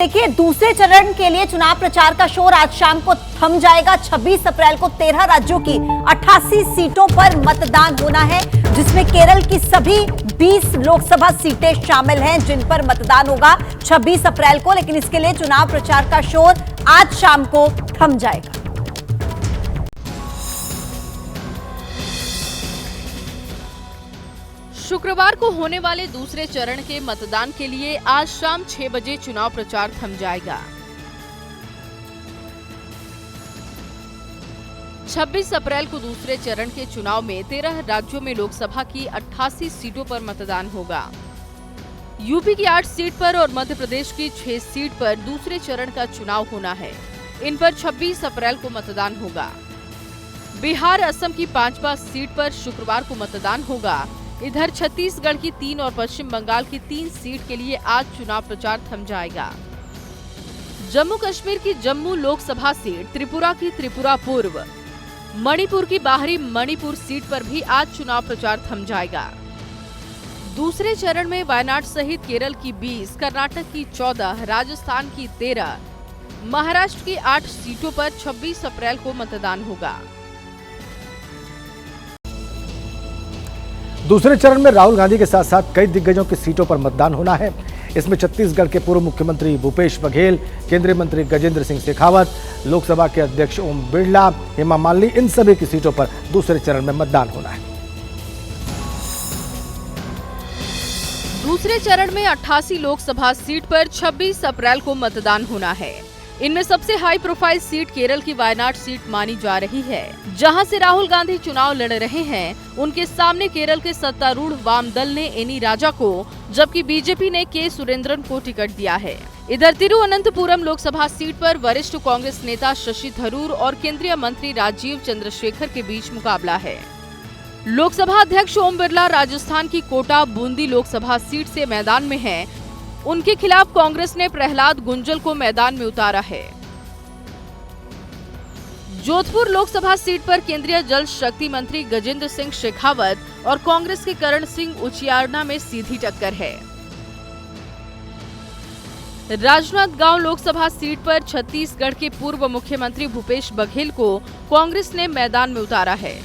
देखिए, दूसरे चरण के लिए चुनाव प्रचार का शोर आज शाम को थम जाएगा। 26 अप्रैल को 13 राज्यों की 88 सीटों पर मतदान होना है, जिसमें केरल की सभी 20 लोकसभा सीटें शामिल हैं, जिन पर मतदान होगा 26 अप्रैल को। लेकिन इसके लिए चुनाव प्रचार का शोर आज शाम को थम जाएगा। शुक्रवार को होने वाले दूसरे चरण के मतदान के लिए आज शाम 6 बजे चुनाव प्रचार थम जाएगा। 26 अप्रैल को दूसरे चरण के चुनाव में 13 राज्यों में लोकसभा की 88 सीटों पर मतदान होगा। यूपी की 8 सीट पर और मध्य प्रदेश की 6 सीट पर दूसरे चरण का चुनाव होना है। इन पर 26 अप्रैल को मतदान होगा। बिहार, असम की 5 सीट पर शुक्रवार को मतदान होगा। इधर छत्तीसगढ़ की 3 और पश्चिम बंगाल की 3 सीट के लिए आज चुनाव प्रचार थम जाएगा। जम्मू कश्मीर की जम्मू लोकसभा सीट, त्रिपुरा की त्रिपुरा पूर्व, मणिपुर की बाहरी मणिपुर सीट पर भी आज चुनाव प्रचार थम जाएगा। दूसरे चरण में वायनाड सहित केरल की 20, कर्नाटक की 14, राजस्थान की 13, महाराष्ट्र की 8 सीटों पर 26 अप्रैल को मतदान होगा। दूसरे चरण में राहुल गांधी के साथ साथ कई दिग्गजों की सीटों पर मतदान होना है। इसमें छत्तीसगढ़ के पूर्व मुख्यमंत्री भूपेश बघेल, केंद्रीय मंत्री गजेंद्र सिंह शेखावत, लोकसभा के अध्यक्ष ओम बिरला, हेमा मालिनी, इन सभी की सीटों पर दूसरे चरण में मतदान होना है। दूसरे चरण में 88 लोकसभा सीट पर 26 अप्रैल को मतदान होना है। इनमें सबसे हाई प्रोफाइल सीट केरल की वायनाड सीट मानी जा रही है, जहां से राहुल गांधी चुनाव लड़ रहे हैं। उनके सामने केरल के सत्तारूढ़ वाम दल ने एनी राजा को, जबकि बीजेपी ने के सुरेंद्रन को टिकट दिया है। इधर तिरुवनंतपुरम लोकसभा सीट पर वरिष्ठ कांग्रेस नेता शशि थरूर और केंद्रीय मंत्री राजीव चंद्रशेखर के बीच मुकाबला है। लोकसभा अध्यक्ष ओम बिरला राजस्थान की कोटा बूंदी लोकसभा सीट से मैदान में हैं। उनके खिलाफ कांग्रेस ने प्रहलाद गुंजल को मैदान में उतारा है। जोधपुर लोकसभा सीट पर केंद्रीय जल शक्ति मंत्री गजेंद्र सिंह शेखावत और कांग्रेस के करण सिंह उचियारना में सीधी टक्कर है। राजनांदगांव लोकसभा सीट पर छत्तीसगढ़ के पूर्व मुख्यमंत्री भूपेश बघेल को कांग्रेस ने मैदान में उतारा है।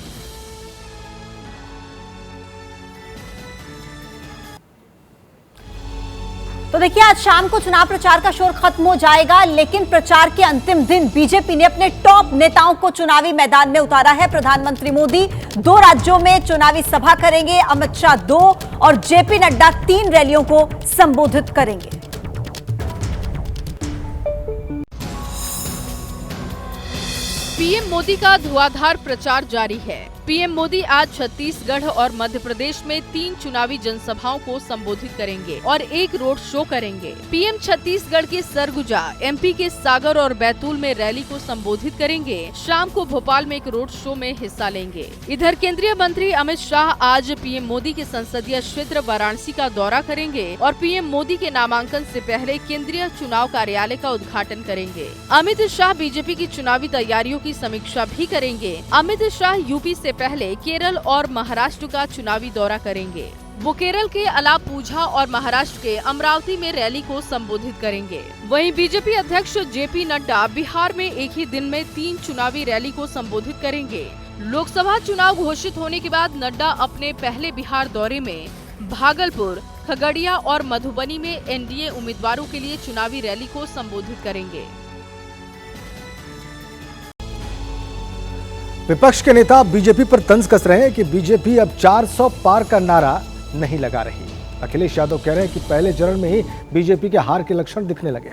तो देखिए, आज शाम को चुनाव प्रचार का शोर खत्म हो जाएगा, लेकिन प्रचार के अंतिम दिन बीजेपी ने अपने टॉप नेताओं को चुनावी मैदान में उतारा है। प्रधानमंत्री मोदी 2 राज्यों में चुनावी सभा करेंगे, अमित शाह 2 और जेपी नड्डा 3 रैलियों को संबोधित करेंगे। पीएम मोदी का धुआंधार प्रचार जारी है। पीएम मोदी आज छत्तीसगढ़ और मध्य प्रदेश में 3 चुनावी जनसभाओं को संबोधित करेंगे और 1 रोड शो करेंगे। पीएम छत्तीसगढ़ के सरगुजा, एमपी के सागर और बैतूल में रैली को संबोधित करेंगे। शाम को भोपाल में 1 रोड शो में हिस्सा लेंगे। इधर केंद्रीय मंत्री अमित शाह आज पीएम मोदी के संसदीय क्षेत्र वाराणसी का दौरा करेंगे और पीएम मोदी के नामांकन से पहले केंद्रीय चुनाव कार्यालय का उद्घाटन करेंगे। अमित शाह बीजेपी की चुनावी तैयारियों की समीक्षा भी करेंगे। अमित शाह यूपी से पहले केरल और महाराष्ट्र का चुनावी दौरा करेंगे। वो केरल के अलापुझा और महाराष्ट्र के अमरावती में रैली को संबोधित करेंगे। वहीं बीजेपी अध्यक्ष जेपी नड्डा बिहार में एक ही दिन में 3 चुनावी रैली को संबोधित करेंगे। लोकसभा चुनाव घोषित होने के बाद नड्डा अपने पहले बिहार दौरे में भागलपुर, खगड़िया और मधुबनी में एनडीए उम्मीदवारों के लिए चुनावी रैली को संबोधित करेंगे। विपक्ष के नेता बीजेपी पर तंज कस रहे हैं कि बीजेपी अब 400 पार का नारा नहीं लगा रही। अखिलेश यादव कह रहे हैं कि पहले चरण में ही बीजेपी के हार के लक्षण दिखने लगे।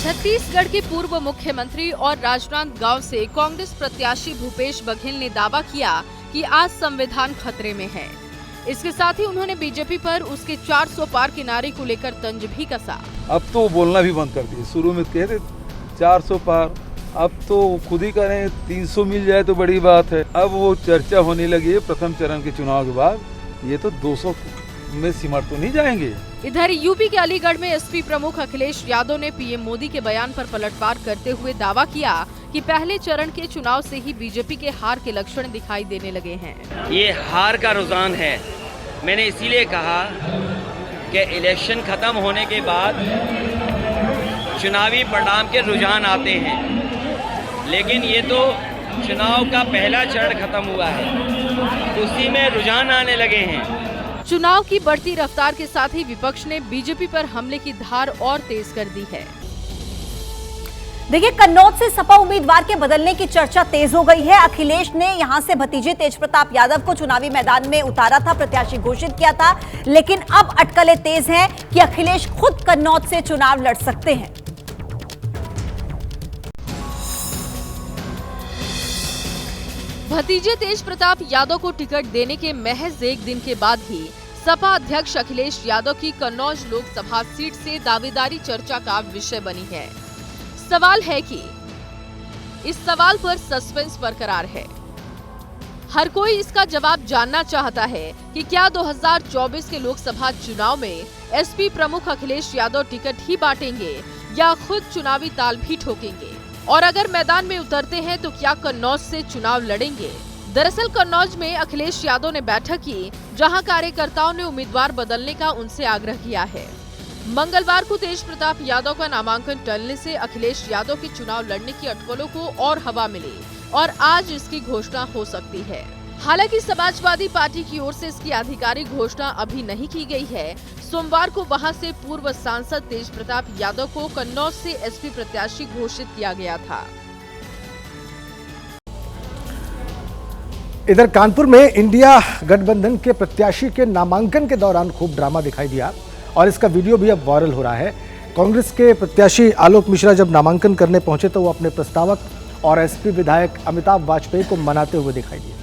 छत्तीसगढ़ के पूर्व मुख्यमंत्री और राजनांदगांव से कांग्रेस प्रत्याशी भूपेश बघेल ने दावा किया कि आज संविधान खतरे में है। इसके साथ ही उन्होंने बीजेपी पर उसके 400 पार के नारे को लेकर तंज भी कसा। अब तो बोलना भी बंद कर दिए। शुरू में कहते 400 पार, अब तो खुद ही करें 300 मिल जाए तो बड़ी बात है। अब वो चर्चा होने लगी है प्रथम चरण के चुनाव के बाद, ये तो 200 में सिमट तो नहीं जाएंगे। इधर यूपी के अलीगढ़ में एसपी प्रमुख अखिलेश यादव ने पीएम मोदी के बयान पर पलटवार करते हुए दावा किया कि पहले चरण के चुनाव से ही बीजेपी के हार के लक्षण दिखाई देने लगे हैं। ये हार का रुझान है। मैंने इसीलिए कहा कि इलेक्शन खत्म होने के बाद चुनावी परिणाम के रुझान आते हैं, लेकिन ये तो चुनाव का पहला चरण खत्म हुआ है, उसी में रुझान आने लगे हैं। चुनाव की बढ़ती रफ्तार के साथ ही विपक्ष ने बीजेपी पर हमले की धार और तेज कर दी है। देखिए, कन्नौज से सपा उम्मीदवार के बदलने की चर्चा तेज हो गई है। अखिलेश ने यहां से भतीजे तेज प्रताप यादव को चुनावी मैदान में उतारा था, प्रत्याशी घोषित किया था, लेकिन अब अटकलें तेज हैं कि अखिलेश खुद कन्नौज से चुनाव लड़ सकते हैं। भतीजे तेज प्रताप यादव को टिकट देने के महज एक दिन के बाद ही सपा अध्यक्ष अखिलेश यादव की कन्नौज लोकसभा सीट से दावेदारी चर्चा का विषय बनी है। सवाल है कि इस सवाल पर सस्पेंस बरकरार है। हर कोई इसका जवाब जानना चाहता है कि क्या 2024 के लोकसभा चुनाव में एसपी प्रमुख अखिलेश यादव टिकट ही बांटेंगे या खुद चुनावी ताल भी ठोकेंगे, और अगर मैदान में उतरते हैं तो क्या कन्नौज से चुनाव लड़ेंगे। दरअसल कन्नौज में अखिलेश यादव ने बैठक की, जहां कार्यकर्ताओं ने उम्मीदवार बदलने का उनसे आग्रह किया है। मंगलवार को तेज प्रताप यादव का नामांकन टलने से अखिलेश यादव के चुनाव लड़ने की अटकलों को और हवा मिली और आज इसकी घोषणा हो सकती है। हालांकि समाजवादी पार्टी की ओर से इसकी आधिकारिक घोषणा अभी नहीं की गई है। सोमवार को वहां से पूर्व सांसद तेज प्रताप यादव को कन्नौज से एसपी प्रत्याशी घोषित किया गया था। इधर कानपुर में इंडिया गठबंधन के प्रत्याशी के नामांकन के दौरान खूब ड्रामा दिखाई दिया और इसका वीडियो भी अब वायरल हो रहा है। कांग्रेस के प्रत्याशी आलोक मिश्रा जब नामांकन करने पहुंचे तो वो अपने प्रस्तावक और एसपी विधायक अमिताभ वाजपेयी को मनाते हुए दिखाई दिए।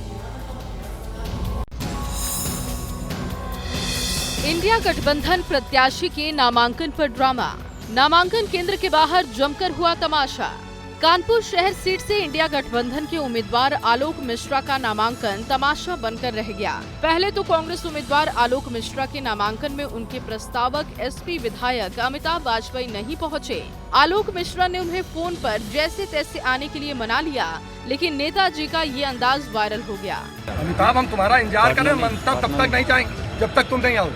इंडिया गठबंधन प्रत्याशी के नामांकन पर ड्रामा। नामांकन केंद्र के बाहर जमकर हुआ तमाशा। कानपुर शहर सीट से इंडिया गठबंधन के उम्मीदवार आलोक मिश्रा का नामांकन तमाशा बनकर रह गया। पहले तो कांग्रेस उम्मीदवार आलोक मिश्रा के नामांकन में उनके प्रस्तावक एसपी विधायक अमिताभ वाजपेयी नहीं पहुंचे। आलोक मिश्रा ने उन्हें फोन पर जैसे तैसे आने के लिए मना लिया, लेकिन नेताजी का ये अंदाज वायरल हो गया। अमिताभ, हम तुम्हारा इंतजार कर रहे हैं, तब तक नहीं जाएंगे जब तक तुम नहीं आओ।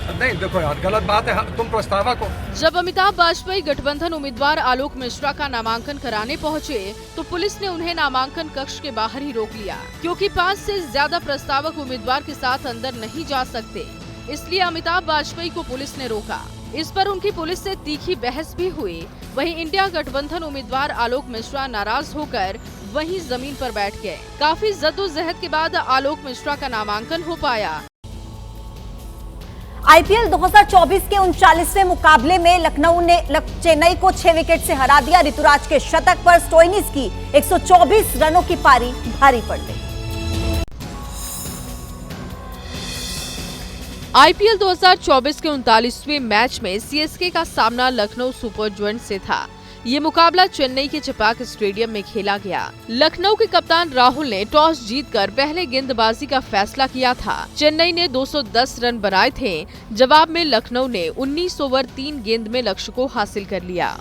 नहीं, देखो यार, गलत बात है, तुम प्रस्तावक हो। जब अमिताभ वाजपेयी गठबंधन उम्मीदवार आलोक मिश्रा का नामांकन कराने पहुंचे तो पुलिस ने उन्हें नामांकन कक्ष के बाहर ही रोक लिया, क्योंकि 5 से ज्यादा प्रस्तावक उम्मीदवार के साथ अंदर नहीं जा सकते। इसलिए अमिताभ वाजपेयी को पुलिस ने रोका। इस पर उनकी पुलिस से तीखी बहस भी हुई। वहीं इंडिया गठबंधन उम्मीदवार आलोक मिश्रा नाराज होकर वहीं जमीन पर बैठ गए। काफी जद्दोजहद के बाद आलोक मिश्रा का नामांकन हो पाया। आईपीएल 2024 के 39वें मुकाबले में लखनऊ ने चेन्नई को 6 विकेट से हरा दिया। ऋतुराज के शतक पर स्टोइनिस की 124 रनों की पारी भारी पड़ गई। आईपीएल 2024 के 39वें मैच में सीएसके का सामना लखनऊ सुपर जायंट्स से था। ये मुकाबला चेन्नई के चपाक स्टेडियम में खेला गया। लखनऊ के कप्तान राहुल ने टॉस जीतकर पहले गेंदबाजी का फैसला किया था। चेन्नई ने 210 रन बनाए थे। जवाब में लखनऊ ने 19 ओवर 3 गेंद में लक्ष्य को हासिल कर लिया।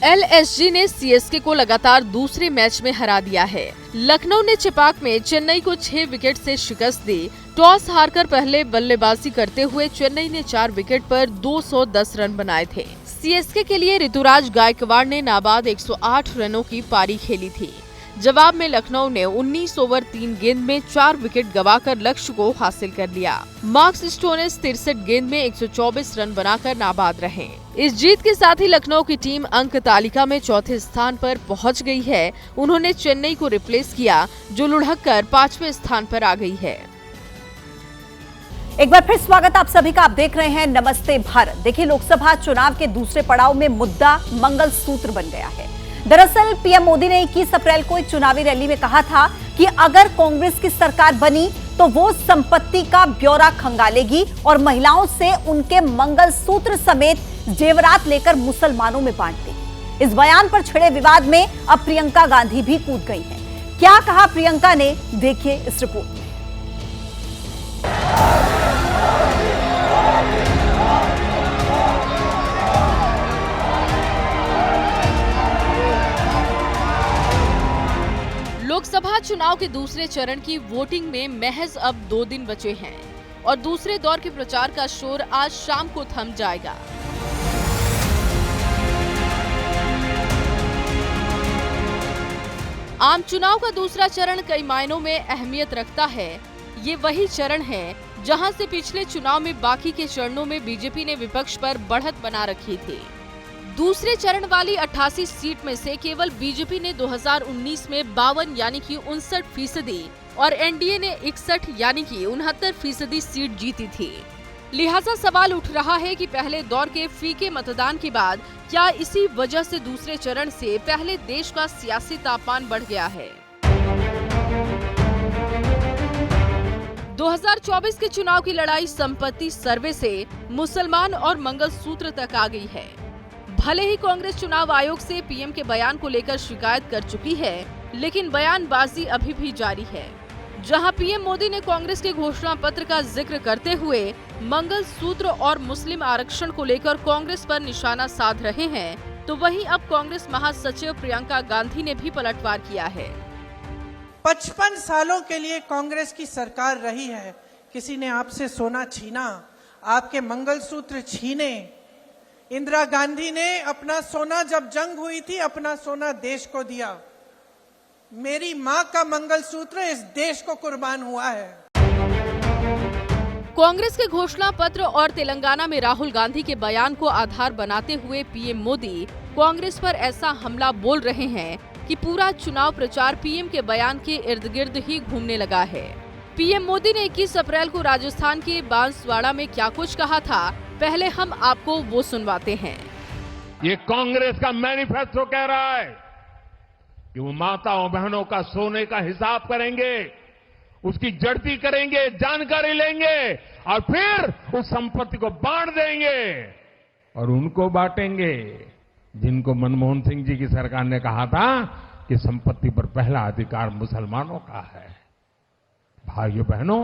एलएसजी ने सीएसके को लगातार दूसरे मैच में हरा दिया है। लखनऊ ने चपाक में चेन्नई को 6 विकेट से शिकस्त दी। टॉस हारकर पहले बल्लेबाजी करते हुए चेन्नई ने 4 विकेट पर 210 रन बनाए थे। सीएसके के लिए ऋतुराज गायकवाड़ ने नाबाद 108 रनों की पारी खेली थी। जवाब में लखनऊ ने 19 ओवर 3 गेंद में 4 विकेट गंवाकर लक्ष्य को हासिल कर लिया। मार्कस स्टोइनिस 63 गेंद में 124 रन बनाकर नाबाद रहे। इस जीत के साथ ही लखनऊ की टीम अंक तालिका में चौथे स्थान पर पहुंच गई है। उन्होंने चेन्नई को रिप्लेस किया, जो लुढ़ककर 5वें स्थान पर आ गई है। एक बार फिर स्वागत आप सभी का। आप देख रहे हैं नमस्ते भारत। देखिए, लोकसभा चुनाव के दूसरे पड़ाव में मुद्दा मंगलसूत्र बन गया है। दरअसल पीएम मोदी ने 21 अप्रैल को एक चुनावी रैली में कहा था कि अगर कांग्रेस की सरकार बनी तो वो संपत्ति का ब्यौरा खंगालेगी और महिलाओं से उनके मंगलसूत्र समेत जेवरात लेकर मुसलमानों में बांट देगी। इस बयान पर छिड़े विवाद में अब प्रियंका गांधी भी कूद गई हैं। क्या कहा प्रियंका ने, देखिए इस रिपोर्ट में। लोकसभा चुनाव के दूसरे चरण की वोटिंग में महज अब 2 दिन बचे हैं और दूसरे दौर के प्रचार का शोर आज शाम को थम जाएगा। आम चुनाव का दूसरा चरण कई मायनों में अहमियत रखता है। ये वही चरण है जहां से पिछले चुनाव में बाकी के चरणों में बीजेपी ने विपक्ष पर बढ़त बना रखी थी। दूसरे चरण वाली 88 सीट में से केवल बीजेपी ने 2019 में 52 यानी कि 59% और एनडीए ने 61 यानी कि 69% सीट जीती थी। लिहाजा सवाल उठ रहा है कि पहले दौर के फीके मतदान के बाद क्या इसी वजह से दूसरे चरण से पहले देश का सियासी तापमान बढ़ गया है। 2024 के चुनाव की लड़ाई संपत्ति सर्वे से मुसलमान और मंगलसूत्र तक आ गई है। भले ही कांग्रेस चुनाव आयोग से पीएम के बयान को लेकर शिकायत कर चुकी है, लेकिन बयानबाजी अभी भी जारी है। जहां पीएम मोदी ने कांग्रेस के घोषणा पत्र का जिक्र करते हुए मंगलसूत्र और मुस्लिम आरक्षण को लेकर कांग्रेस पर निशाना साध रहे हैं, तो वहीं अब कांग्रेस महासचिव प्रियंका गांधी ने भी पलटवार किया है। 55 सालों के लिए कांग्रेस की सरकार रही है। किसी ने आपसे सोना छीना, आपके मंगलसूत्र छीने। इंदिरा गांधी ने अपना सोना, जब जंग हुई थी, अपना सोना देश को दिया। मेरी मां का मंगलसूत्र इस देश को कुर्बान हुआ है। कांग्रेस के घोषणा पत्र और तेलंगाना में राहुल गांधी के बयान को आधार बनाते हुए पीएम मोदी कांग्रेस पर ऐसा हमला बोल रहे हैं कि पूरा चुनाव प्रचार पीएम के बयान के इर्द गिर्द ही घूमने लगा है। पीएम मोदी ने 21 अप्रैल को राजस्थान के बांसवाड़ा में क्या कुछ कहा था, पहले हम आपको वो सुनवाते हैं। ये कांग्रेस का मैनिफेस्टो कह रहा है कि वो माताओं बहनों का सोने का हिसाब करेंगे, उसकी जड़ती करेंगे, जानकारी लेंगे और फिर उस संपत्ति को बांट देंगे और उनको बांटेंगे जिनको मनमोहन सिंह जी की सरकार ने कहा था कि संपत्ति पर पहला अधिकार मुसलमानों का है। भाइयों बहनों,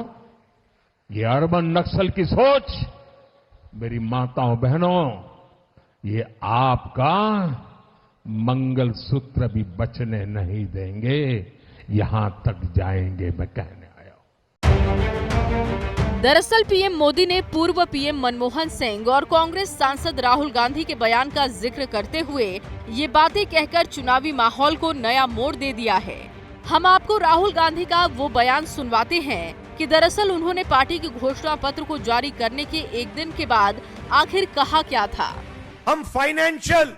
ये अर्बन नक्सल की सोच, मेरी माताओं बहनों, ये आपका मंगलसूत्र भी बचने नहीं देंगे, यहां तक जाएंगे, मैं कहने आया हूं। दरअसल पीएम मोदी ने पूर्व पीएम मनमोहन सिंह और कांग्रेस सांसद राहुल गांधी के बयान का जिक्र करते हुए ये बातें कहकर चुनावी माहौल को नया मोड़ दे दिया है। हम आपको राहुल गांधी का वो बयान सुनवाते हैं कि दरअसल उन्होंने पार्टी के घोषणा पत्र को जारी करने के एक दिन के बाद आखिर कहा क्या था। हम फाइनेंशियल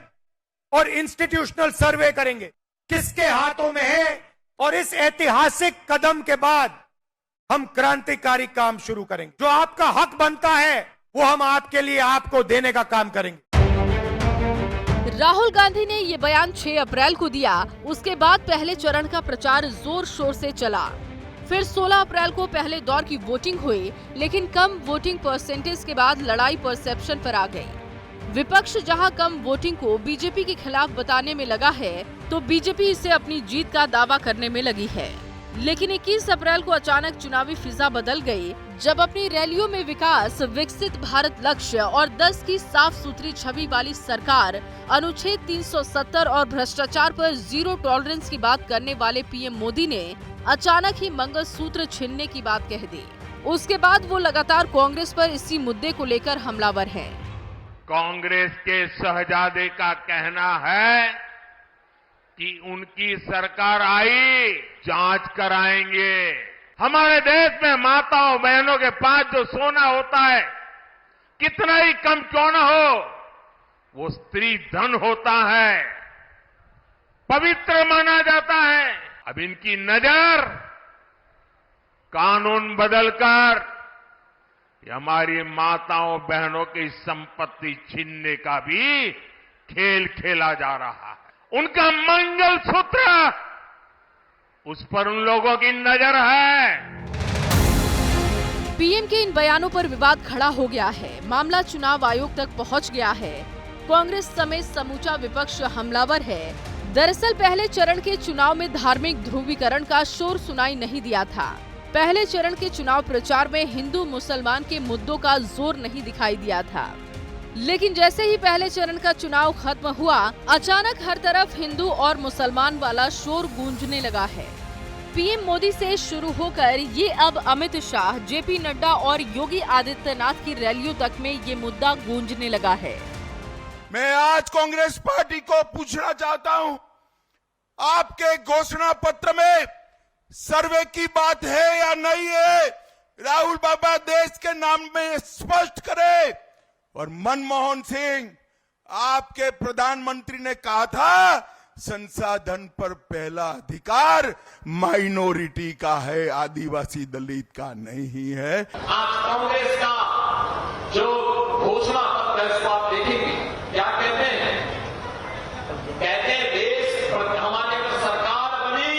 और इंस्टीट्यूशनल सर्वे करेंगे किसके हाथों में है, और इस ऐतिहासिक कदम के बाद हम क्रांतिकारी काम शुरू करेंगे। जो आपका हक बनता है वो हम आपके लिए आपको देने का काम करेंगे। राहुल गांधी ने ये बयान 6 अप्रैल को दिया। उसके बाद पहले चरण का प्रचार जोर शोर से चला। फिर 16 अप्रैल को पहले दौर की वोटिंग हुई, लेकिन कम वोटिंग परसेंटेज के बाद लड़ाई परसेप्शन पर आ गई। विपक्ष जहां कम वोटिंग को बीजेपी के खिलाफ बताने में लगा है, तो बीजेपी इसे अपनी जीत का दावा करने में लगी है। लेकिन 21 अप्रैल को अचानक चुनावी फिजा बदल गई, जब अपनी रैलियों में विकास, विकसित भारत लक्ष्य और 10 की साफ सुथरी छवि वाली सरकार, अनुच्छेद 370 और भ्रष्टाचार पर जीरो टॉलरेंस की बात करने वाले पीएम मोदी ने अचानक ही मंगलसूत्र छीनने की बात कह दी। उसके बाद वो लगातार कांग्रेस पर इसी मुद्दे को लेकर हमलावर हैं। कांग्रेस के शहजादे का कहना है कि उनकी सरकार आई, जांच कराएंगे। हमारे देश में माताओं बहनों के पास जो सोना होता है, कितना ही कम क्यों न हो, वो स्त्री धन होता है, पवित्र माना जाता है। अब इनकी नजर कानून बदलकर हमारी माताओं बहनों की संपत्ति छीनने का भी खेल खेला जा रहा है। उनका मंगलसूत्र, उस पर उन लोगों की नजर है। पीएम के इन बयानों पर विवाद खड़ा हो गया है। मामला चुनाव आयोग तक पहुंच गया है। कांग्रेस समेत समूचा विपक्ष हमलावर है। दरअसल पहले चरण के चुनाव में धार्मिक ध्रुवीकरण का शोर सुनाई नहीं दिया था। पहले चरण के चुनाव प्रचार में हिंदू मुसलमान के मुद्दों का जोर नहीं दिखाई दिया था। लेकिन जैसे ही पहले चरण का चुनाव खत्म हुआ, अचानक हर तरफ हिंदू और मुसलमान वाला शोर गूंजने लगा है। पीएम मोदी से शुरू होकर ये अब अमित शाह, जेपी नड्डा और योगी आदित्यनाथ की रैलियों तक में ये मुद्दा गूंजने लगा है। मैं आज कांग्रेस पार्टी को पूछना चाहता हूं, आपके घोषणा पत्र में सर्वे की बात है या नहीं है? राहुल बाबा देश के नाम में स्पष्ट करे। और मनमोहन सिंह, आपके प्रधानमंत्री ने कहा था संसाधन पर पहला अधिकार माइनॉरिटी का है, आदिवासी दलित का नहीं है। आज कांग्रेस का जो घोषणा पत्र है, आप देखेंगे क्या कहते हैं? कहते हैं देश हमारी अगर सरकार बनी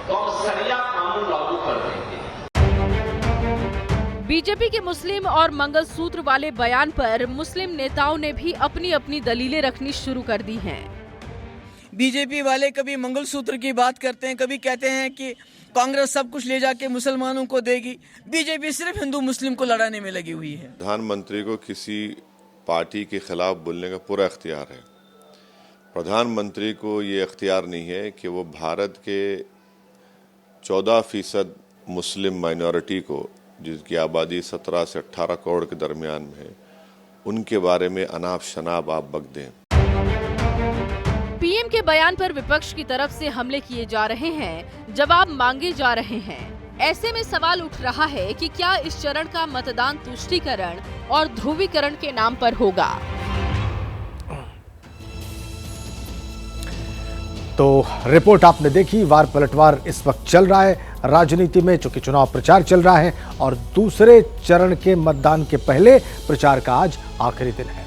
तो हम सरिया कानून लागू कर देंगे। बीजेपी के मुस्लिम और मंगलसूत्र वाले बयान पर मुस्लिम नेताओं ने भी अपनी अपनी दलीलें रखनी शुरू कर दी हैं। बीजेपी वाले कभी मंगलसूत्र की बात करते हैं, कभी कहते हैं कि कांग्रेस सब कुछ ले जाके मुसलमानों को देगी। बीजेपी सिर्फ हिंदू मुस्लिम को लड़ाने में लगी हुई है। प्रधानमंत्री को किसी पार्टी के खिलाफ बोलने का पूरा इख्तियार है। प्रधानमंत्री को ये इख्तियार नहीं है कि वो भारत के 14% मुस्लिम माइनॉरिटी को, जिसकी आबादी 17 से 18 करोड़ के दरमियान में है, उनके बारे में अनाप शनाप आप बक दें। पीएम के बयान पर विपक्ष की तरफ से हमले किए जा रहे हैं, जवाब मांगे जा रहे हैं। ऐसे में सवाल उठ रहा है कि क्या इस चरण का मतदान तुष्टीकरण और ध्रुवीकरण के नाम पर होगा? तो रिपोर्ट आपने देखी, वार पलटवार इस वक्त चल रहा है राजनीति में, चूंकि चुनाव प्रचार चल रहा है और दूसरे चरण के मतदान के पहले प्रचार का आज आखिरी दिन है।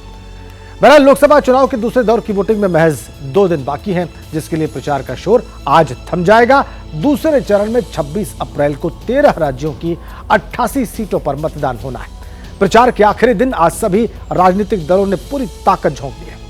बहरहाल लोकसभा चुनाव के दूसरे दौर की वोटिंग में महज 2 दिन बाकी हैं, जिसके लिए प्रचार का शोर आज थम जाएगा। दूसरे चरण में 26 अप्रैल को 13 राज्यों की 88 सीटों पर मतदान होना है। प्रचार के आखिरी दिन आज सभी राजनीतिक दलों ने पूरी ताकत झोंक दी है।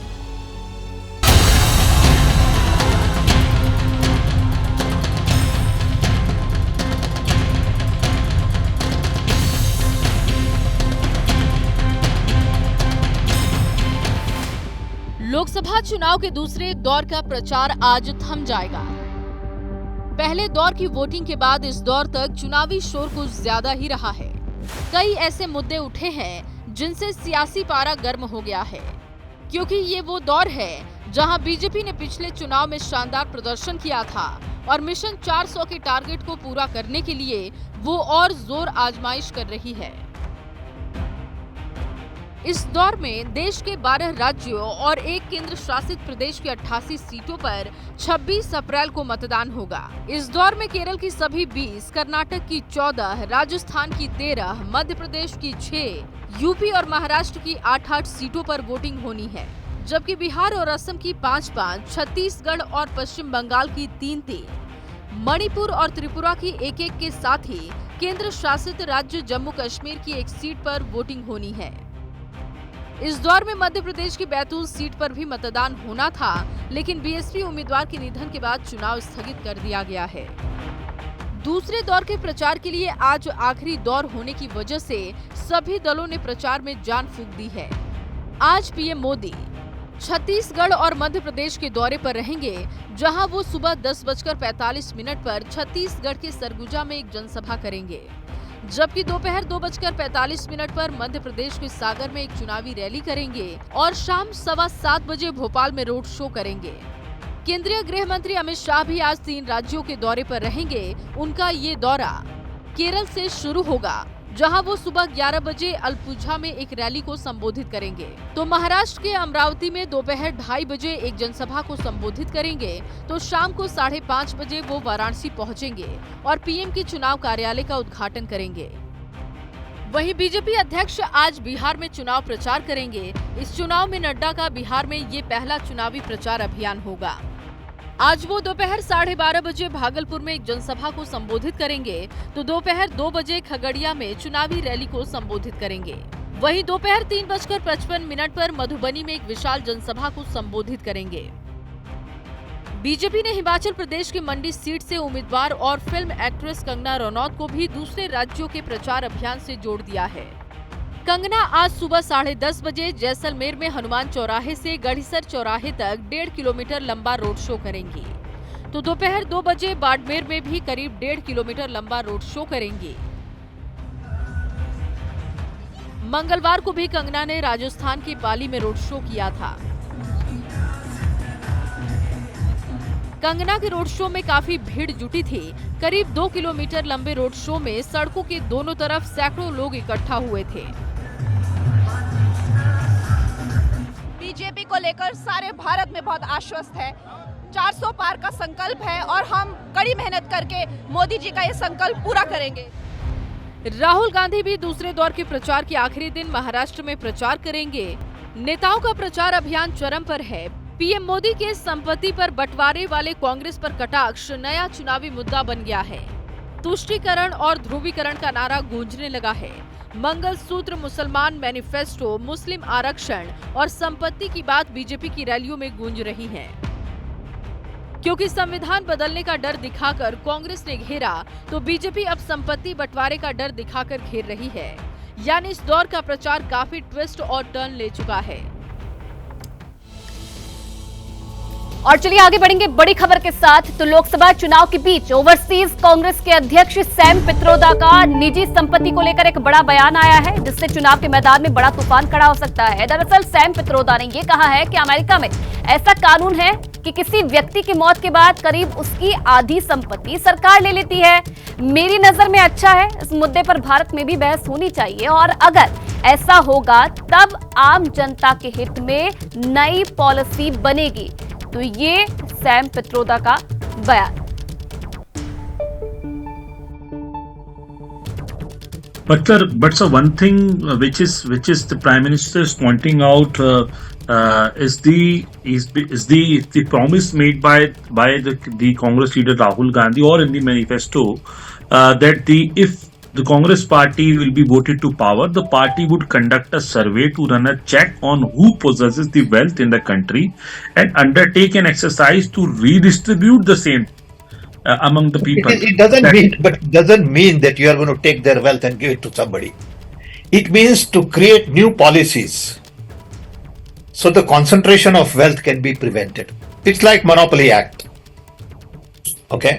लोकसभा चुनाव के दूसरे दौर का प्रचार आज थम जाएगा। पहले दौर की वोटिंग के बाद इस दौर तक चुनावी शोर कुछ ज्यादा ही रहा है। कई ऐसे मुद्दे उठे हैं जिनसे सियासी पारा गर्म हो गया है, क्योंकि ये वो दौर है जहां बीजेपी ने पिछले चुनाव में शानदार प्रदर्शन किया था और मिशन 400 के टारगेट को पूरा करने के लिए वो और जोर आजमाइश कर रही है। इस दौर में देश के 12 राज्यों और एक केंद्र शासित प्रदेश की 88 सीटों पर 26 अप्रैल को मतदान होगा। इस दौर में केरल की सभी 20, कर्नाटक की 14, राजस्थान की 13, मध्य प्रदेश की 6, यूपी और महाराष्ट्र की 8-8 सीटों पर वोटिंग होनी है, जबकि बिहार और असम की 5-5, छत्तीसगढ़ और पश्चिम बंगाल की 3-3, मणिपुर और त्रिपुरा की 1-1 के साथ ही केंद्र शासित राज्य जम्मू कश्मीर की 1 सीट पर वोटिंग होनी है। इस दौर में मध्य प्रदेश की बैतूल सीट पर भी मतदान होना था, लेकिन बीएसपी उम्मीदवार के निधन के बाद चुनाव स्थगित कर दिया गया है। दूसरे दौर के प्रचार के लिए आज आखिरी दौर होने की वजह से सभी दलों ने प्रचार में जान फूंक दी है। आज पीएम मोदी छत्तीसगढ़ और मध्य प्रदेश के दौरे पर रहेंगे, जहां वो सुबह 10:45 पर छत्तीसगढ़ के सरगुजा में एक जनसभा करेंगे, जबकि दोपहर 2:45 पर मध्य प्रदेश के सागर में एक चुनावी रैली करेंगे और शाम 7:15 बजे भोपाल में रोड शो करेंगे। केंद्रीय गृह मंत्री अमित शाह भी आज 3 राज्यों के दौरे पर रहेंगे। उनका ये दौरा केरल से शुरू होगा, जहां वो सुबह 11 बजे अलपुझा में एक रैली को संबोधित करेंगे। तो महाराष्ट्र के अमरावती में दोपहर 2:30 बजे एक जनसभा को संबोधित करेंगे। तो शाम को 5:30 बजे वो वाराणसी पहुंचेंगे और पीएम के चुनाव कार्यालय का उद्घाटन करेंगे। वहीं बीजेपी अध्यक्ष आज बिहार में चुनाव प्रचार करेंगे। इस चुनाव में नड्डा का बिहार में ये पहला चुनावी प्रचार अभियान होगा। आज वो दोपहर 12:30 बजे भागलपुर में एक जनसभा को संबोधित करेंगे। तो दोपहर 2 बजे खगड़िया में चुनावी रैली को संबोधित करेंगे। वहीं दोपहर 3:55 पर मधुबनी में एक विशाल जनसभा को संबोधित करेंगे। बीजेपी ने हिमाचल प्रदेश की मंडी सीट से उम्मीदवार और फिल्म एक्ट्रेस कंगना रनौत को भी दूसरे राज्यों के प्रचार अभियान से जोड़ दिया है। कंगना आज सुबह 10:30 बजे जैसलमेर में हनुमान चौराहे से गढ़ीसर चौराहे तक 1.5 किलोमीटर लंबा रोड शो करेंगी। तो दोपहर 2 बजे बाड़मेर में भी करीब 1.5 किलोमीटर लंबा रोड शो करेंगे। मंगलवार को भी कंगना ने राजस्थान की पाली में रोड शो किया था। कंगना के रोड शो में काफी भीड़ जुटी थी। करीब 2 किलोमीटर लंबे रोड शो में सड़कों के दोनों तरफ सैकड़ों लोग इकट्ठा हुए थे। बीजेपी को लेकर सारे भारत में बहुत आश्वस्त है। 400 पार का संकल्प है और हम कड़ी मेहनत करके मोदी जी का ये संकल्प पूरा करेंगे। राहुल गांधी भी दूसरे दौर के प्रचार के आखिरी दिन महाराष्ट्र में प्रचार करेंगे। नेताओं का प्रचार अभियान चरम पर है। पीएम मोदी के संपत्ति पर बंटवारे वाले कांग्रेस पर कटाक्ष नया चुनावी मुद्दा बन गया है। तुष्टीकरण और ध्रुवीकरण का नारा गूंजने लगा है। मंगलसूत्र, मुसलमान मैनिफेस्टो, मुस्लिम आरक्षण और संपत्ति की बात बीजेपी की रैलियों में गूंज रही है। क्योंकि संविधान बदलने का डर दिखाकर कांग्रेस ने घेरा, तो बीजेपी अब संपत्ति बंटवारे का डर दिखाकर घेर रही है। यानी इस दौर का प्रचार काफी ट्विस्ट और टर्न ले चुका है। और चलिए आगे बढ़ेंगे बड़ी खबर के साथ। तो लोकसभा चुनाव के बीच ओवरसीज कांग्रेस के अध्यक्ष सैम पित्रोदा का निजी संपत्ति को लेकर एक बड़ा बयान आया है, जिससे चुनाव के मैदान में बड़ा तूफान खड़ा हो सकता है। दरअसल सैम पित्रोदा ने यह कहा है कि अमेरिका में ऐसा कानून है कि किसी व्यक्ति की मौत के बाद करीब उसकी आधी संपत्ति सरकार ले लेती है। मेरी नजर में अच्छा है, इस मुद्दे पर भारत में भी बहस होनी चाहिए और अगर ऐसा होगा तब आम जनता के हित में नई पॉलिसी बनेगी। तो ये सैम पित्रोदा का बयान। But sir, one thing which is the Prime Minister is pointing out is the promise made by the Congress leader Rahul Gandhi or in the manifesto that if the Congress party will be voted to power, the party would conduct a survey to run a check on who possesses the wealth in the country and undertake an exercise to redistribute the same among the people. It doesn't mean that you are going to take their wealth and give it to somebody. It means to create new policies so the concentration of wealth can be prevented. It's like Monopoly Act. Okay?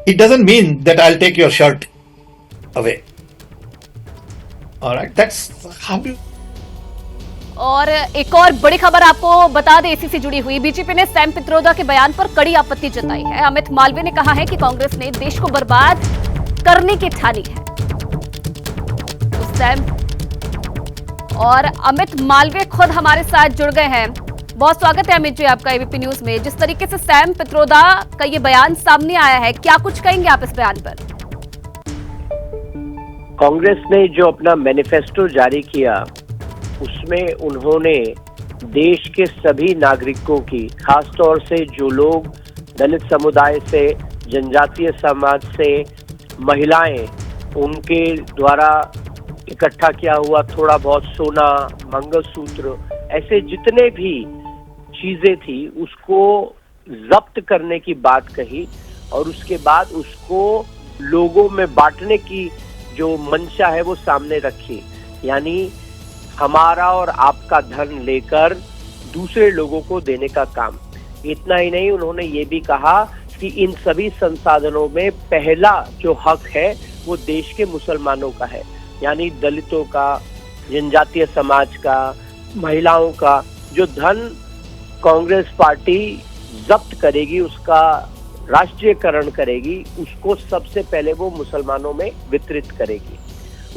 It doesn't mean that I'll take your shirt away. All right, that's how you. और एक और बड़ी खबर आपको बता दें, इसी से जुड़ी हुई। बीजेपी ने सैम पित्रोदा के बयान पर कड़ी आपत्ति जताई है। अमित मालवीय ने कहा है कि कांग्रेस ने देश को बर्बाद करने की ठानी है। तो सैम और अमित मालवीय खुद हमारे साथ जुड़ गए हैं। बहुत स्वागत है अमित जी आपका एबीपी न्यूज में। जिस तरीके से सैम पित्रोदा का ये बयान सामने आया है, क्या कुछ कहेंगे आप इस बयान पर? कांग्रेस ने जो अपना मैनिफेस्टो जारी किया, उसमें उन्होंने देश के सभी नागरिकों की, खासतौर से जो लोग दलित समुदाय से, जनजातीय समाज से, महिलाएं, उनके द्वारा इकट्ठा किया हुआ थोड़ा बहुत सोना, मंगलसूत्र, ऐसे जितने भी चीजें थी उसको जब्त करने की बात कही और उसके बाद उसको लोगों में बांटने की जो मंशा है वो सामने रखी। यानी हमारा और आपका धन लेकर दूसरे लोगों को देने का काम। इतना ही नहीं, उन्होंने ये भी कहा कि इन सभी संसाधनों में पहला जो हक है वो देश के मुसलमानों का है, यानी दलितों का, जनजातीय समाज का, महिलाओं का। जो धन कांग्रेस पार्टी जब्त करेगी, उसका राष्ट्रीयकरण करेगी, उसको सबसे पहले वो मुसलमानों में वितरित करेगी।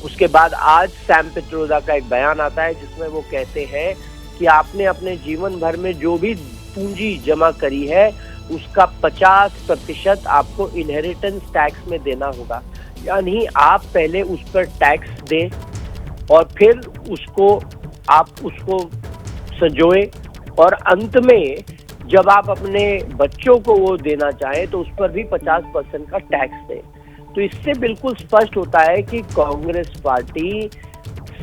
उसके बाद आज सैम पित्रोदा का एक बयान आता है जिसमें वो कहते हैं कि आपने अपने जीवन भर में जो भी पूंजी जमा करी है उसका 50% आपको इनहेरिटेंस टैक्स में देना होगा। यानी आप पहले उस पर टैक्स दें और फिर आप उसको संजोए और अंत में जब आप अपने बच्चों को वो देना चाहें तो उस पर भी 50% का टैक्स दें। तो इससे बिल्कुल स्पष्ट होता है कि कांग्रेस पार्टी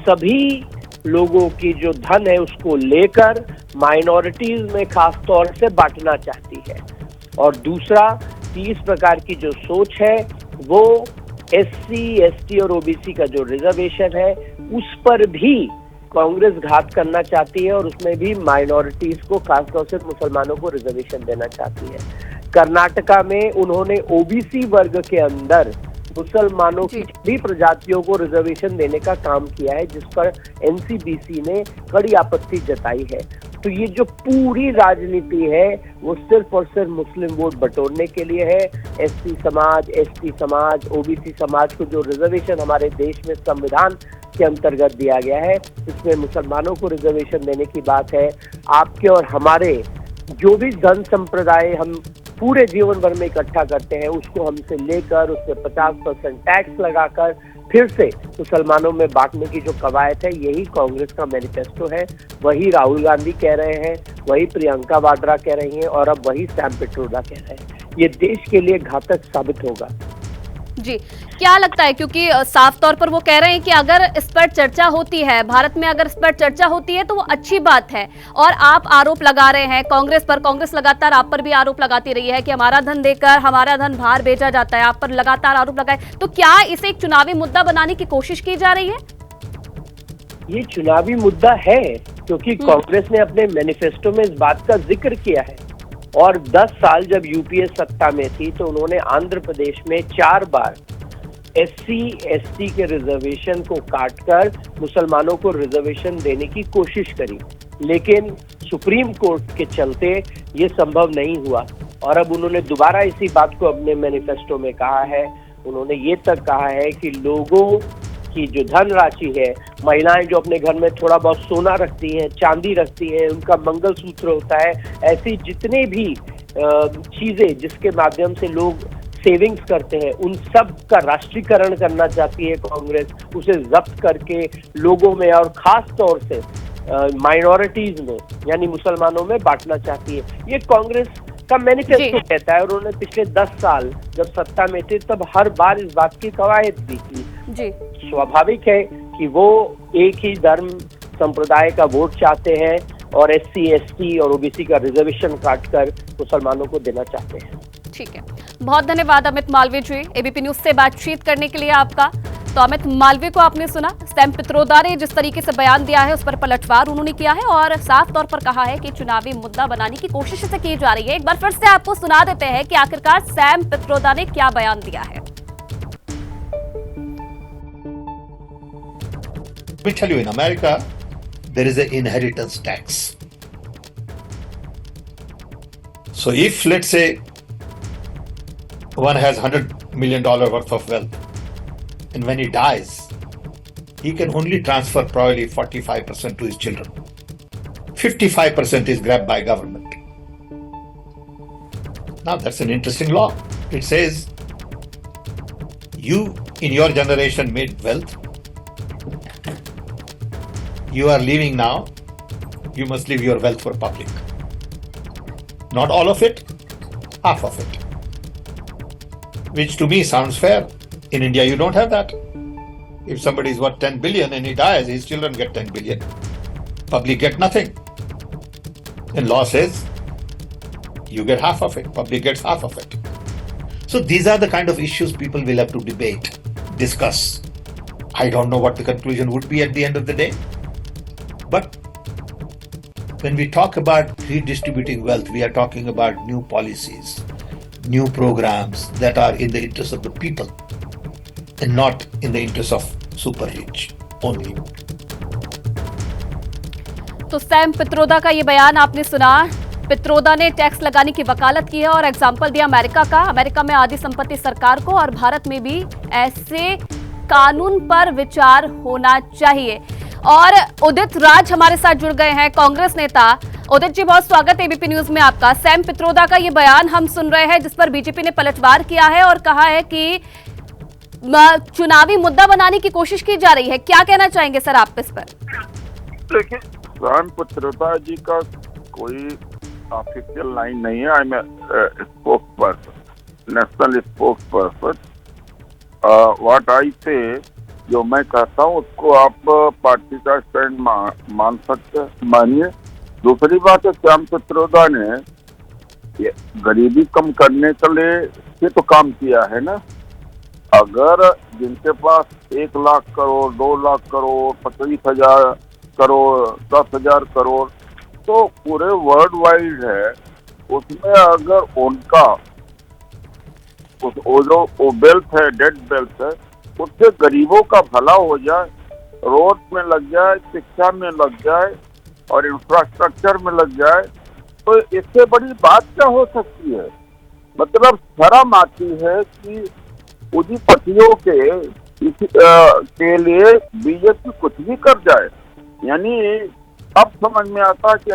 सभी लोगों की जो धन है उसको लेकर माइनॉरिटीज में खास तौर से बांटना चाहती है। और दूसरा, इस प्रकार की जो सोच है वो SC, ST और OBC का जो रिजर्वेशन है उस पर भी कांग्रेस घात करना चाहती है और उसमें भी माइनॉरिटीज को, खासतौर से मुसलमानों को रिजर्वेशन देना चाहती है। कर्नाटका में उन्होंने ओबीसी वर्ग के अंदर मुसलमानों की सभी प्रजातियों को रिजर्वेशन देने का काम किया है, जिस पर एनसीबीसी ने कड़ी आपत्ति जताई है। तो ये जो पूरी राजनीति है वो सिर्फ और सिर्फ मुस्लिम वोट बटोरने के लिए है। एससी समाज, एसटी समाज, ओबीसी समाज को जो रिजर्वेशन हमारे देश में संविधान के अंतर्गत दिया गया है, इसमें मुसलमानों को रिजर्वेशन देने की बात है। आपके और हमारे जो भी धन संप्रदाय हम पूरे जीवन भर में इकट्ठा करते हैं, उसको हमसे लेकर उसमें 50% टैक्स लगाकर फिर से मुसलमानों में बांटने की जो कवायद है, यही कांग्रेस का मैनिफेस्टो है। वही राहुल गांधी कह रहे हैं, वही प्रियंका वाड्रा कह रही हैं और अब वही सैम पित्रोदा कह रहे हैं। ये देश के लिए घातक साबित होगा। जी, क्या लगता है, क्योंकि साफ तौर पर वो कह रहे हैं कि अगर इस पर चर्चा होती है, भारत में अगर इस पर चर्चा होती है तो वो अच्छी बात है, और आप आरोप लगा रहे हैं कांग्रेस पर, कांग्रेस लगातार आप पर भी आरोप लगाती रही है कि हमारा धन देकर हमारा धन बाहर भेजा जाता है, आप पर लगातार आरोप लगाए, तो क्या इसे एक चुनावी मुद्दा बनाने की कोशिश की जा रही है? ये चुनावी मुद्दा है, क्योंकि कांग्रेस ने अपने मैनिफेस्टो में इस बात का जिक्र किया है, और 10 साल जब यूपीए सत्ता में थी तो उन्होंने आंध्र प्रदेश में 4 बार एससी एसटी के रिजर्वेशन को काटकर मुसलमानों को रिजर्वेशन देने की कोशिश करी, लेकिन सुप्रीम कोर्ट के चलते ये संभव नहीं हुआ। और अब उन्होंने दोबारा इसी बात को अपने मैनिफेस्टो में कहा है। उन्होंने ये तक कहा है कि लोगों की जो धनराशि है, महिलाएं जो अपने घर में थोड़ा बहुत सोना रखती हैं, चांदी रखती हैं, उनका मंगलसूत्र होता है, ऐसी जितने भी चीजें जिसके माध्यम से लोग सेविंग्स करते हैं, उन सब का राष्ट्रीयकरण करना चाहती है कांग्रेस। उसे जब्त करके लोगों में और खास तौर से माइनॉरिटीज में यानी मुसलमानों में बांटना चाहती है। ये कांग्रेस का मैनिफेस्टो कहता है, और उन्होंने पिछले 10 साल जब सत्ता में थे तब हर बार इस बात की कवायद दी थी। जी, स्वाभाविक है कि वो एक ही धर्म संप्रदाय का वोट चाहते हैं और एससी एसटी और ओबीसी का रिजर्वेशन काटकर मुसलमानों को देना चाहते हैं। ठीक है, बहुत धन्यवाद अमित मालवीय जी, एबीपी न्यूज से बातचीत करने के लिए आपका। तो अमित मालवीय को आपने सुना, सैम पित्रोदा ने जिस तरीके से बयान दिया है उस पर पलटवार उन्होंने किया है और साफ तौर पर कहा है कि चुनावी मुद्दा बनाने की कोशिश से की जा रही है। एक बार फिर से आपको सुना देते हैं कि आखिरकार सैम पित्रोदा ने क्या बयान दिया है। Let me tell you, in America, there is an inheritance tax. So if, let's say, one has $100 million worth of wealth, and when he dies, he can only transfer probably 45% to his children. 55% is grabbed by government. Now that's an interesting law. It says, you in your generation made wealth, you are leaving now, you must leave your wealth for public. Not all of it, half of it. Which to me sounds fair. In India, you don't have that. If somebody is worth 10 billion and he dies, his children get 10 billion. Public get nothing. And law says, you get half of it, public gets half of it. So these are the kind of issues people will have to debate, discuss. I don't know what the conclusion would be at the end of the day. But when we talk about redistributing wealth, we are talking about new policies, new programs that are in the interest of the people and not in the interest of super rich only. तो Sam Pitroda का ये बयान आपने सुना। पित्रोदा ने tax लगाने की वकालत की है और एग्जाम्पल दिया अमेरिका का। अमेरिका में आधी संपत्ति सरकार को और भारत में भी ऐसे कानून पर विचार होना चाहिए। और उदित राज हमारे साथ जुड़ गए हैं, कांग्रेस नेता। उदित जी, बहुत स्वागत है एबीपी न्यूज में आपका। सैम पित्रोदा का ये बयान हम सुन रहे हैं जिस पर बीजेपी ने पलटवार किया है और कहा है कि चुनावी मुद्दा बनाने की कोशिश की जा रही है। क्या कहना चाहेंगे सर आप इस पर? देखिए, सैम पित्रोदा जी का कोई ऑफिशियल लाइन नहीं है। I am spokes person, national spokes person. What I से, जो मैं कहता हूँ उसको आप पार्टी का स्टैंड मान सकते हैं, मानिए। दूसरी बात है, सैम पित्रोदा ने ये गरीबी कम करने के लिए ये तो काम किया है ना। अगर जिनके पास 1 लाख करोड़, 2 लाख करोड़, 25,000 करोड़, 10,000 करोड़, तो पूरे वर्ल्ड वाइड है उसमें अगर उनका वो वेल्थ है, डेड वेल्थ है, उससे गरीबों का भला हो जाए, रोड में लग जाए, शिक्षा में लग जाए और इंफ्रास्ट्रक्चर में लग जाए, तो इससे बड़ी बात क्या हो सकती है। मतलब शर्म आती है कि पूंजीपतियों के लिए बीजेपी कुछ भी कर जाए। यानी अब समझ में आता कि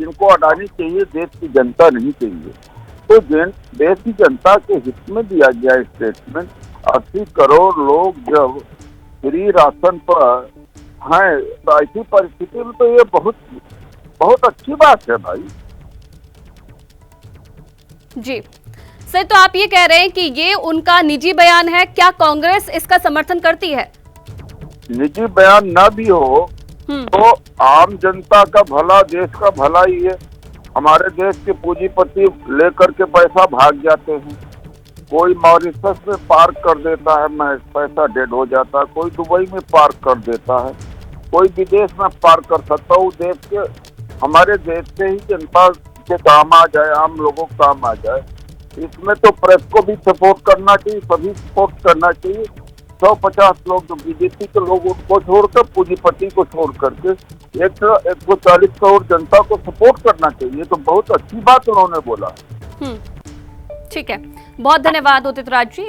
इनको अडानी चाहिए, देश की जनता नहीं चाहिए। तो देश की जनता के हित में दिया गया स्टेटमेंट। 80 करोड़ लोग जब फ्री राशन पर हैं, तो ऐसी परिस्थिति में तो ये बहुत अच्छी बात है भाई। जी सर, तो आप ये कह रहे हैं कि ये उनका निजी बयान है, क्या कांग्रेस इसका समर्थन करती है? निजी बयान ना भी हो तो आम जनता का भला, देश का भला ही है। हमारे देश के पूंजीपति लेकर के पैसा भाग जाते हैं। कोई मॉरिशस में पार्क कर देता है, पैसा डेड हो जाता है। कोई दुबई में पार्क कर देता है, कोई विदेश में पार्क कर सकता है। देश के, हमारे देश से ही जनता के काम आ जाए, आम लोगों को काम आ जाए। इसमें तो प्रेस को भी सपोर्ट करना चाहिए, सभी सपोर्ट करना चाहिए। 150 लोग जो बीजेपी के लोग, उनको छोड़कर, पूंजीपति को छोड़ करके 140 करोड़ जनता को सपोर्ट करना चाहिए। तो बहुत अच्छी बात उन्होंने बोला। ठीक है, बहुत धन्यवाद उदित राज जी।